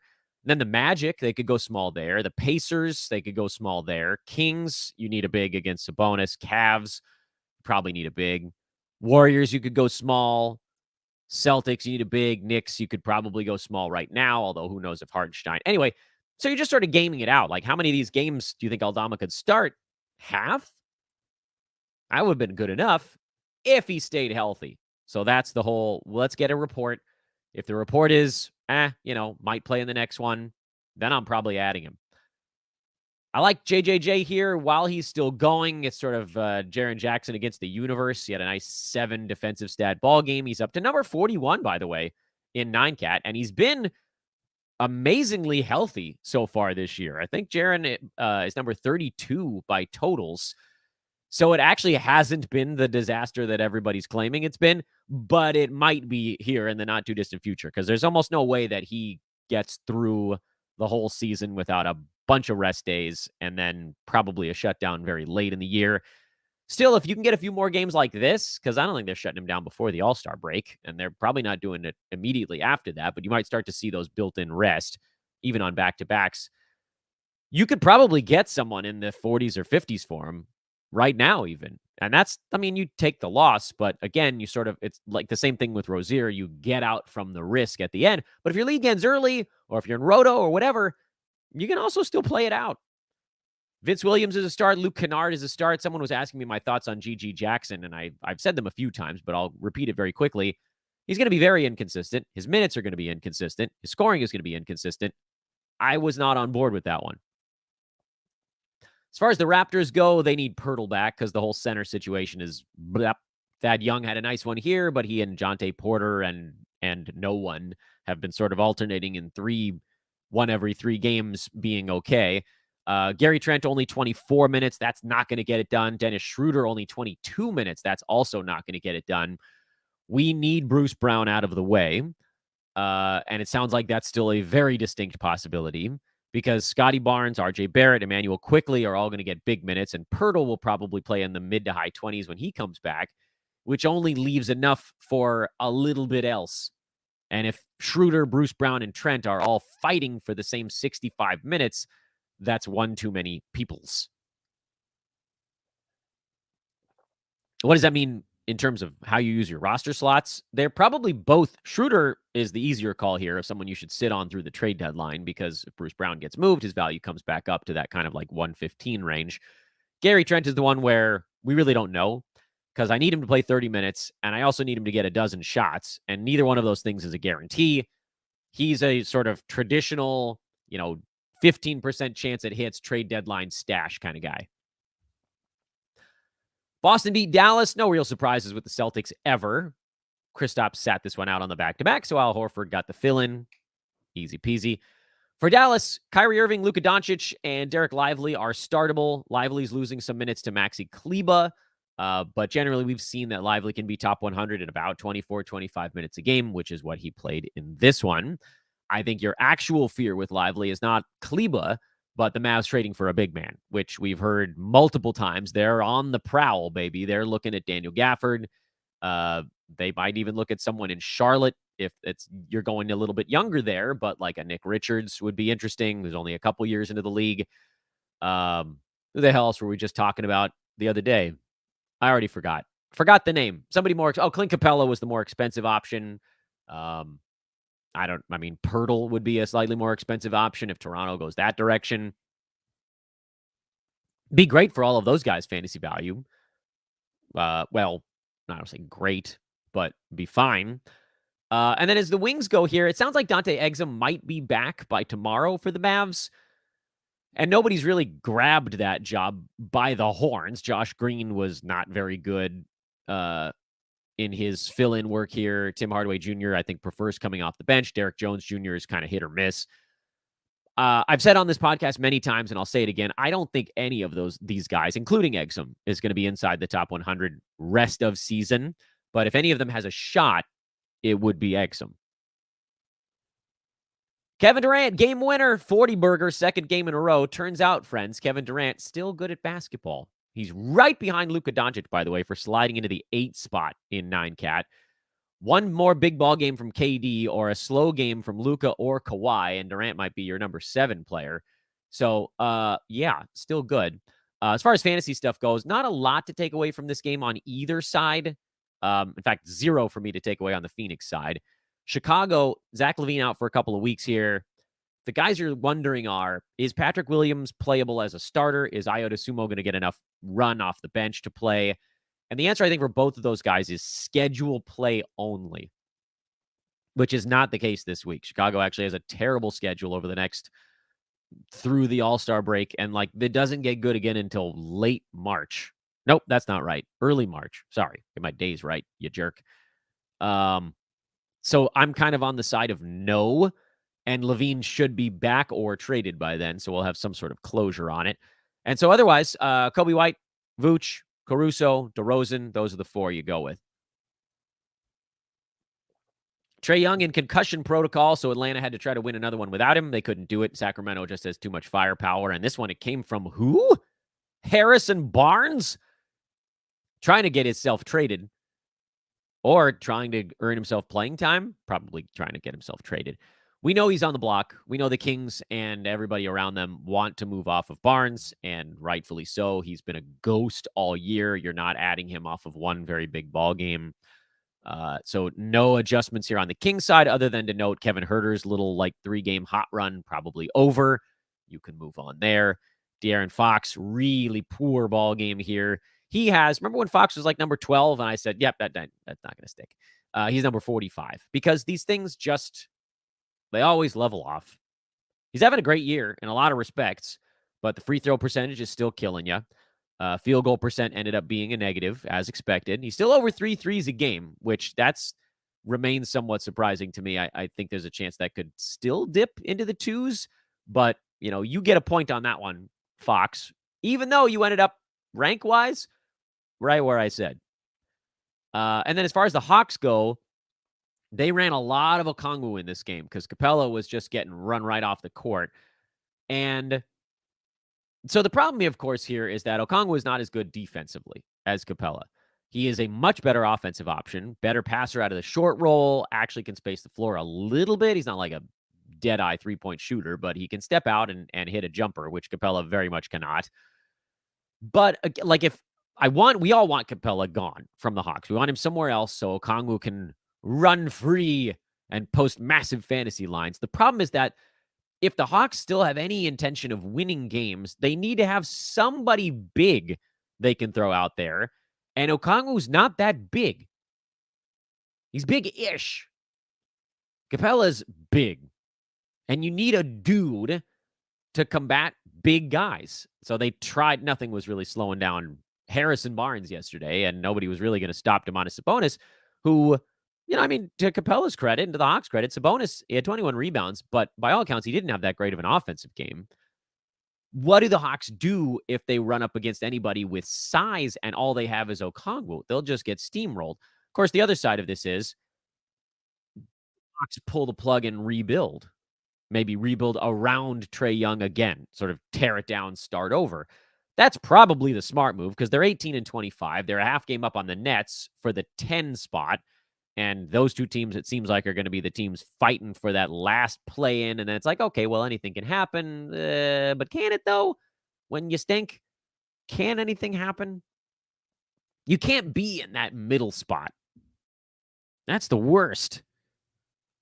And then the Magic, they could go small there. The Pacers, they could go small there. Kings, you need a big against Sabonis. Cavs, probably need a big. Warriors, you could go small. Celtics, you need a big. Knicks, you could probably go small right now, although who knows if Hartenstein. Anyway, so you're just sort of gaming it out. Like, how many of these games do you think Aldama could start? Half? That would have been good enough if he stayed healthy. So that's the whole, let's get a report. If the report is, might play in the next one, then I'm probably adding him. I like JJJ here while he's still going. It's sort of Jaren Jackson against the universe. He had a nice 7 defensive stat ball game. He's up to number 41, by the way, in 9-cat, and he's been amazingly healthy so far this year. I think Jaren is number 32 by totals. So it actually hasn't been the disaster that everybody's claiming it's been, but it might be here in the not too distant future because there's almost no way that he gets through the whole season without a bunch of rest days and then probably a shutdown very late in the year. Still, if you can get a few more games like this, because I don't think they're shutting him down before the All-Star break, and they're probably not doing it immediately after that, but you might start to see those built-in rest, even on back-to-backs. You could probably get someone in the 40s or 50s for him right now, even. And that's, you take the loss, but again, it's like the same thing with Rozier. You get out from the risk at the end. But if your league ends early, or if you're in Roto or whatever, you can also still play it out. Vince Williams is a start. Luke Kennard is a start. Someone was asking me my thoughts on GG Jackson, and I've said them a few times, but I'll repeat it very quickly. He's going to be very inconsistent. His minutes are going to be inconsistent. His scoring is going to be inconsistent. I was not on board with that one. As far as the Raptors go, they need Pirtle back because the whole center situation is blep. Thad Young had a nice one here, but he and Jonte Porter and no one have been sort of alternating in one every 3 games being okay. Gary Trent only 24 minutes. That's not going to get it done. Dennis Schroeder only 22 minutes. That's also not going to get it done. We need Bruce Brown out of the way. And it sounds like that's still a very distinct possibility because Scotty Barnes, RJ Barrett, Emmanuel Quickley are all going to get big minutes, and Pirtle will probably play in the mid to high 20s when he comes back, which only leaves enough for a little bit else. And if Schroeder, Bruce Brown, and Trent are all fighting for the same 65 minutes, that's one too many peoples. What does that mean in terms of how you use your roster slots? They're probably both. Schroeder is the easier call here of someone you should sit on through the trade deadline because if Bruce Brown gets moved, his value comes back up to that kind of like 115 range. Gary Trent is the one where we really don't know because I need him to play 30 minutes and I also need him to get a dozen shots, and neither one of those things is a guarantee. He's a sort of traditional, 15% chance it hits trade deadline stash kind of guy. Boston beat Dallas. No real surprises with the Celtics ever. Kristaps sat this one out on the back-to-back, so Al Horford got the fill-in. Easy peasy. For Dallas, Kyrie Irving, Luka Doncic, and Derek Lively are startable. Lively's losing some minutes to Maxi Kleba, but generally we've seen that Lively can be top 100 in about 24, 25 minutes a game, which is what he played in this one. I think your actual fear with Lively is not Kleba, but the Mavs trading for a big man, which we've heard multiple times. They're on the prowl, baby. They're looking at Daniel Gafford. They might even look at someone in Charlotte if you're going a little bit younger there, but like a Nick Richards would be interesting. Who's only a couple years into the league. Who the hell else were we just talking about the other day? I already forgot. Forgot the name. Somebody more. Clint Capella was the more expensive option. Pirtle would be a slightly more expensive option if Toronto goes that direction. Be great for all of those guys' fantasy value. I don't say great, but be fine. And then as the wings go here, it sounds like Dante Exum might be back by tomorrow for the Mavs. And nobody's really grabbed that job by the horns. Josh Green was not very good in his fill-in work here. Tim Hardaway Jr., I think, prefers coming off the bench. Derek Jones Jr. is kind of hit or miss. I've said on this podcast many times, and I'll say it again, I don't think any of these guys, including Exum, is going to be inside the top 100 rest of season. But if any of them has a shot, it would be Exum. Kevin Durant, game winner, 40-burger, second game in a row. Turns out, friends, Kevin Durant still good at basketball. He's right behind Luka Doncic, by the way, for sliding into the 8th spot in 9-cat. One more big ball game from KD or a slow game from Luka or Kawhi, and Durant might be your number 7 player. So, yeah, still good. As far as fantasy stuff goes, not a lot to take away from this game on either side. In fact, 0 for me to take away on the Phoenix side. Chicago, Zach LaVine out for a couple of weeks here. The guys you're wondering are, is Patrick Williams playable as a starter? Is Ayo Dosunmu going to get enough run off the bench to play? And the answer, I think, for both of those guys is schedule play only, which is not the case this week. Chicago actually has a terrible schedule over the next through the All-Star break, and it doesn't get good again until late March. Nope, that's not right. Early March. Sorry, get my days right, you jerk. So I'm kind of on the side of no, and LaVine should be back or traded by then, so we'll have some sort of closure on it. And so otherwise, Kobe White, Vooch, Caruso, DeRozan, those are the 4 you go with. Trae Young in concussion protocol, so Atlanta had to try to win another one without him. They couldn't do it. Sacramento just has too much firepower. And this one, it came from who? Harrison Barnes? Trying to get himself traded or trying to earn himself playing time. Probably trying to get himself traded. We know he's on the block. We know the Kings and everybody around them want to move off of Barnes, and rightfully so. He's been a ghost all year. You're not adding him off of one very big ball game. So no adjustments here on the Kings side other than to note Kevin Huerter's little 3-game hot run probably over. You can move on there. De'Aaron Fox, really poor ball game here. He has, remember when Fox was number 12 and I said, yep, that's not going to stick. He's number 45 because these things just, they always level off. He's having a great year in a lot of respects, but the free throw percentage is still killing you. Field goal percent ended up being a negative, as expected. He's still over 3 threes a game, which remains somewhat surprising to me. I think there's a chance that could still dip into the 2s, but, you get a point on that one, Fox, even though you ended up rank-wise right where I said. And then as far as the Hawks go, they ran a lot of Okongwu in this game because Capella was just getting run right off the court. And so the problem, of course, here is that Okongwu is not as good defensively as Capella. He is a much better offensive option, better passer out of the short roll, actually can space the floor a little bit. He's not like a dead-eye three-point shooter, but he can step out and hit a jumper, which Capella very much cannot. But, we all want Capella gone from the Hawks. We want him somewhere else so Okongwu can run free and post massive fantasy lines. The problem is that if the Hawks still have any intention of winning games, they need to have somebody big they can throw out there. And Okongwu's not that big. He's big-ish. Capella's big. And you need a dude to combat big guys. So they tried. Nothing was really slowing down Harrison Barnes yesterday, and nobody was really going to stop Domantas Sabonis, who, to Capella's credit and to the Hawks' credit, Sabonis, he had 21 rebounds, but by all accounts, he didn't have that great of an offensive game. What do the Hawks do if they run up against anybody with size and all they have is Okongwu? They'll just get steamrolled. Of course, the other side of this is Hawks pull the plug and rebuild. Maybe rebuild around Trae Young again, sort of tear it down, start over. That's probably the smart move because they're 18-25. They're a half game up on the Nets for the 10 spot. And those two teams, it seems like, are going to be the teams fighting for that last play-in. And then it's like, okay, well, anything can happen. But can it, though? When you stink, can anything happen? You can't be in that middle spot. That's the worst.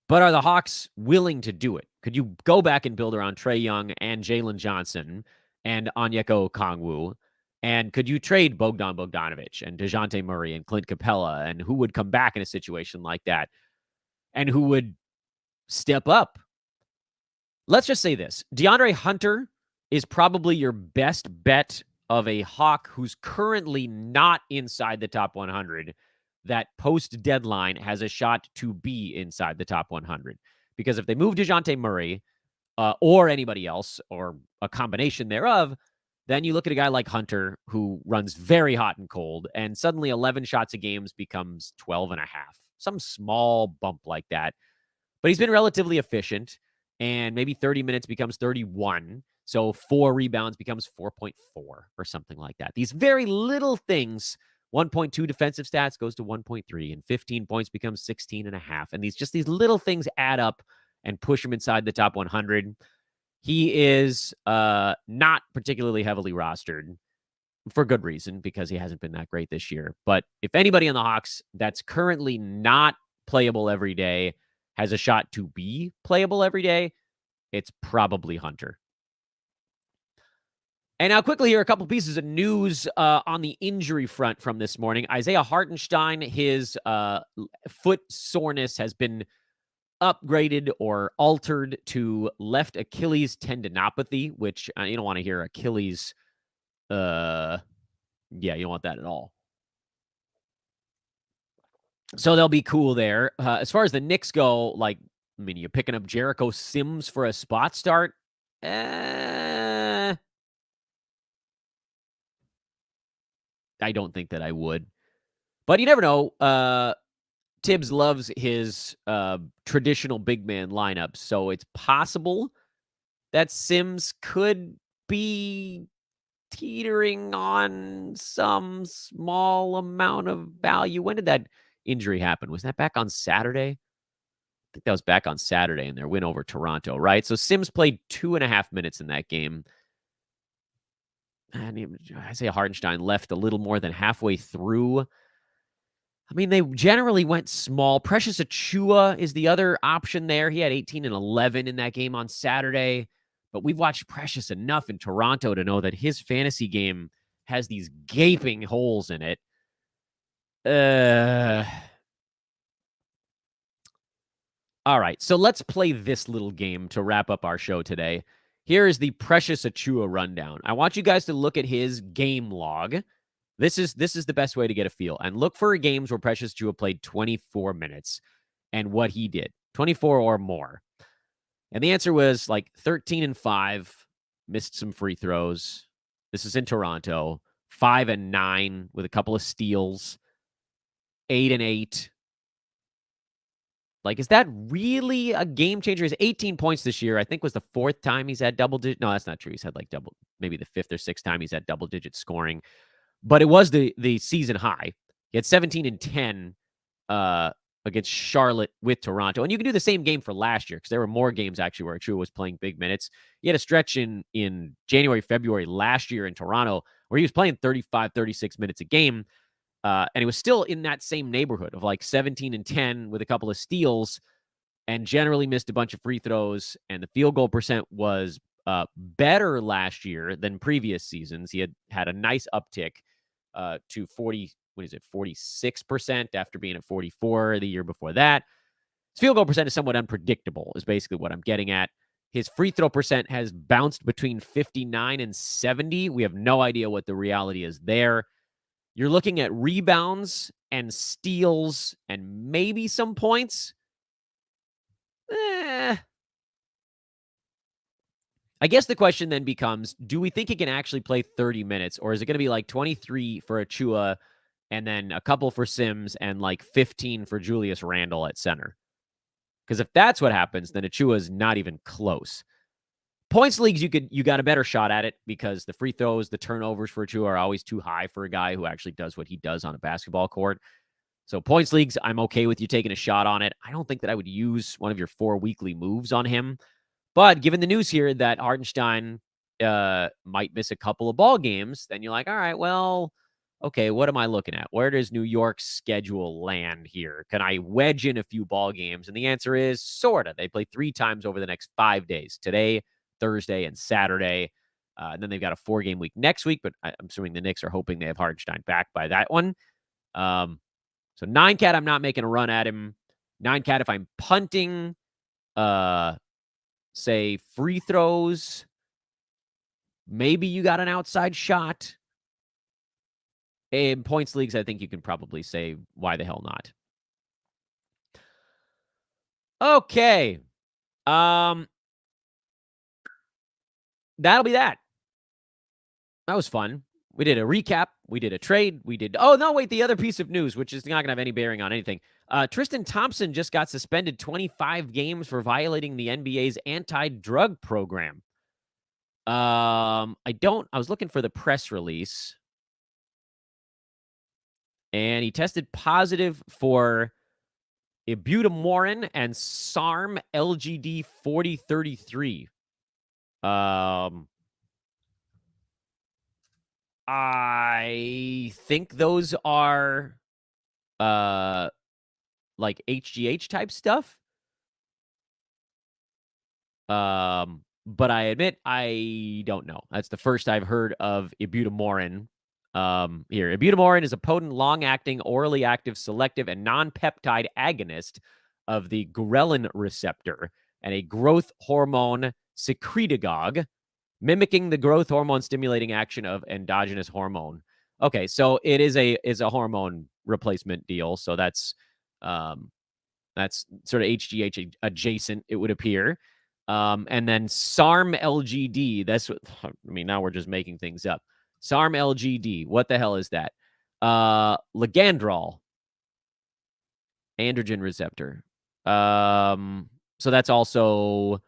But are the Hawks willing to do it? Could you go back and build around Trae Young and Jalen Johnson and Onyeka Okongwu? And could you trade Bogdan Bogdanovic and DeJounte Murray and Clint Capella? And who would come back in a situation like that? And who would step up? Let's just say this. DeAndre Hunter is probably your best bet of a Hawk who's currently not inside the top 100 that post-deadline has a shot to be inside the top 100. Because if they move DeJounte Murray, or anybody else, or a combination thereof, then you look at a guy like Hunter who runs very hot and cold, and suddenly 11 shots a game becomes 12 and a half. Some small bump like that. But he's been relatively efficient, and maybe 30 minutes becomes 31. So 4 rebounds becomes 4.4 or something like that. These very little things, 1.2 defensive stats goes to 1.3, and 15 points becomes 16 and a half. And these little things add up and push him inside the top 100. He is not particularly heavily rostered for good reason, because he hasn't been that great this year. But if anybody on the Hawks that's currently not playable every day has a shot to be playable every day, it's probably Hunter. And now quickly here, a couple pieces of news on the injury front from this morning. Isaiah Hartenstein, his foot soreness has been upgraded or altered to left Achilles tendinopathy, which you don't want to hear Achilles. Yeah, you don't want that at all. So they'll be cool there. As far as the Knicks go, like, I mean, you picking up Jericho Sims for a spot start? I don't think that I would. But you never know. Tibbs loves his traditional big man lineup, so it's possible that Sims could be teetering on some small amount of value. When did that injury happen? Was that back on Saturday? I think that was back on Saturday in their win over Toronto, right? So Sims played 2.5 minutes in that game. And Isaiah Hartenstein left a little more than halfway through. I mean, they generally went small. Precious Achua is the other option there. He had 18 and 11 in that game on Saturday. But we've watched Precious enough in Toronto to know that his fantasy game has these gaping holes in it. All right, so let's play this little game to wrap up our show today. Here is the Precious Achua rundown. I want you guys to look at his game log. This is the best way to get a feel. And look for games where Precious Achua played 24 minutes and what he did. 24 or more. And the answer was like 13 and 5, missed some free throws. This is in Toronto. 5 and 9 with a couple of steals. 8 and 8. Like, is that really a game changer? He's 18 points this year. I think was the 4th time he's had double digit. No, that's not true. He's had like maybe the 5th or 6th time he's had double digit scoring. But it was the season high. He had 17 and 10 against Charlotte with Toronto. And you can do the same game for last year, because there were more games actually where Achua was playing big minutes. He had a stretch in January, February last year in Toronto where he was playing 35, 36 minutes a game. And he was still in that same neighborhood of like 17 and 10 with a couple of steals, and generally missed a bunch of free throws. And the field goal percent was better last year than previous seasons. He had a nice uptick to 46% after being at 44 the year before that. His field goal percent is somewhat unpredictable, is basically what I'm getting at. His free throw percent has bounced between 59 and 70. We have no idea what the reality is there. You're looking at rebounds and steals and maybe some points. I guess the question then becomes, do we think he can actually play 30 minutes, or is it going to be like 23 for Achua and then a couple for Sims and like 15 for Julius Randle at center? Because if that's what happens, then Achua is not even close. Points leagues, you got a better shot at it, because the free throws, the turnovers for Achua are always too high for a guy who actually does what he does on a basketball court. So points leagues, I'm okay with you taking a shot on it. I don't think that I would use one of your 4 weekly moves on him. But given the news here that Hartenstein might miss a couple of ball games, then you're like, all right, well, okay, what am I looking at? Where does New York's schedule land here? Can I wedge in a few ball games? And the answer is sort of. They play 3 times over the next 5 days. Today, Thursday, and Saturday. And then they've got a 4-game week next week, but I'm assuming the Knicks are hoping they have Hartenstein back by that one. So 9-cat, I'm not making a run at him. 9-cat, if I'm punting, say free throws, maybe you got an outside shot. In points leagues, I think you can probably say, why the hell not? Okay. that'll be that. That was fun. We did a recap. We did a trade. We did. Oh, no, wait. The other piece of news, which is not going to have any bearing on anything. Tristan Thompson just got suspended 25 games for violating the NBA's anti-drug program. I was looking for the press release. And he tested positive for ibutamoren and SARM LGD 4033. I think those are like HGH type stuff. But I admit I don't know. That's the first I've heard of ibutamoren. Here, ibutamoren is a potent, long-acting, orally active, selective, and non-peptide agonist of the ghrelin receptor and a growth hormone secretagogue, mimicking the growth hormone stimulating action of endogenous hormone. Okay, so it is a hormone replacement deal. So that's sort of HGH adjacent, it would appear. And then SARM LGD. That's what I mean. Now we're just making things up. SARM LGD. What the hell is that? Ligandrol, androgen receptor. So that's also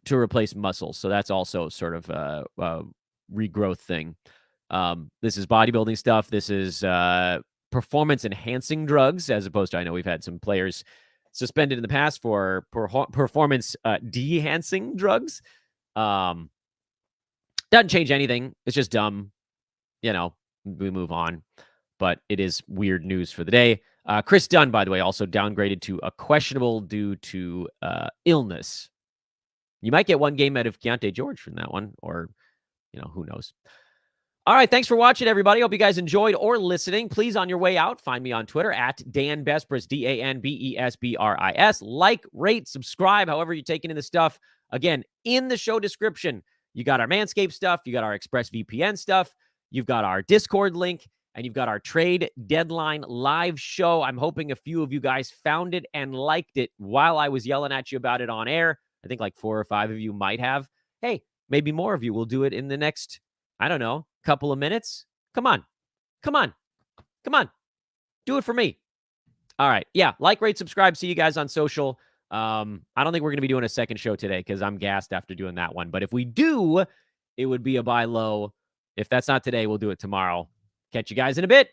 to replace muscles. So that's also sort of a regrowth thing. This is bodybuilding stuff. This is performance enhancing drugs, as opposed to, I know we've had some players suspended in the past for performance de-enhancing drugs. Doesn't change anything. It's just dumb. You know, we move on. But it is weird news for the day. Chris Dunn, by the way, also downgraded to a questionable due to illness. You might get one game out of Keontae George from that one, or, you know, who knows. All right, thanks for watching, everybody. Hope you guys enjoyed or listening. Please, on your way out, find me on Twitter at Dan Besbris, DanBesbris. Like, rate, subscribe, however you're taking in the stuff. Again, in the show description, you got our Manscaped stuff, you got our ExpressVPN stuff, you've got our Discord link, and you've got our trade deadline live show. I'm hoping a few of you guys found it and liked it while I was yelling at you about it on air. I think like 4 or 5 of you might have. Hey, maybe more of you will do it in the next, I don't know, couple of minutes. Come on. Do it for me. All right. Yeah. Like, rate, subscribe. See you guys on social. I don't think we're going to be doing a second show today because I'm gassed after doing that one. But if we do, it would be a buy low. If that's not today, we'll do it tomorrow. Catch you guys in a bit.